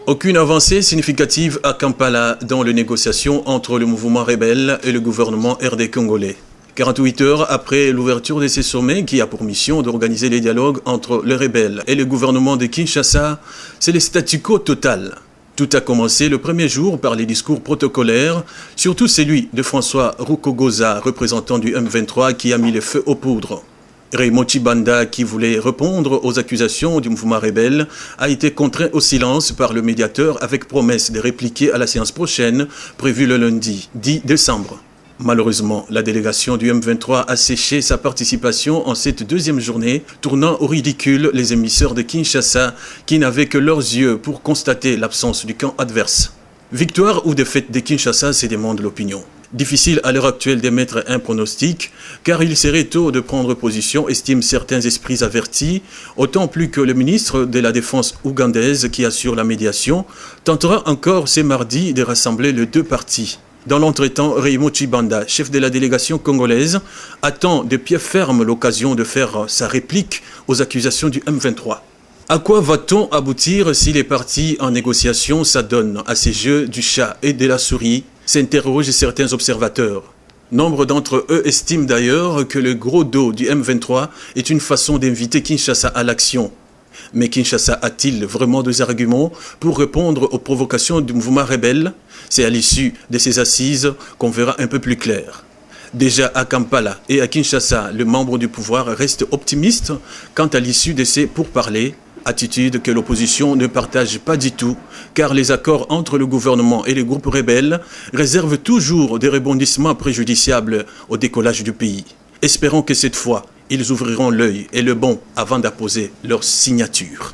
Aucune avancée significative à Kampala dans les négociations entre le mouvement rebelle et le gouvernement RD congolais. 48 heures après l'ouverture de ces sommets qui a pour mission d'organiser les dialogues entre les rebelles et le gouvernement de Kinshasa, c'est le statu quo total. Tout a commencé le premier jour par les discours protocolaires, surtout celui de François Rucogoza, représentant du M23 qui a mis le feu aux poudres. Raymond Chibanda, qui voulait répondre aux accusations du mouvement rebelle, a été contraint au silence par le médiateur avec promesse de répliquer à la séance prochaine, prévue le lundi 10 décembre. Malheureusement, la délégation du M23 a séché sa participation en cette deuxième journée, tournant au ridicule les émissaires de Kinshasa qui n'avaient que leurs yeux pour constater l'absence du camp adverse. Victoire ou défaite de Kinshasa, se demande l'opinion. Difficile à l'heure actuelle d'émettre un pronostic, car il serait tôt de prendre position, estiment certains esprits avertis, autant plus que le ministre de la Défense ougandaise qui assure la médiation tentera encore ce mardi de rassembler les deux parties. Dans l'entretemps, Raymond Chibanda, chef de la délégation congolaise, attend de pied ferme l'occasion de faire sa réplique aux accusations du M23. À quoi va-t-on aboutir si les parties en négociation s'adonnent à ces jeux du chat et de la souris, s'interrogent certains observateurs. Nombre d'entre eux estiment d'ailleurs que le gros dos du M23 est une façon d'inviter Kinshasa à l'action. Mais Kinshasa a-t-il vraiment des arguments pour répondre aux provocations du mouvement rebelle? C'est à l'issue de ces assises qu'on verra un peu plus clair. Déjà à Kampala et à Kinshasa, le membre du pouvoir reste optimiste quant à l'issue de ces pourparlers, attitude que l'opposition ne partage pas du tout, car les accords entre le gouvernement et les groupes rebelles réservent toujours des rebondissements préjudiciables au décollage du pays. Espérons que cette fois, ils ouvriront l'œil et le bon avant d'apposer leur signature.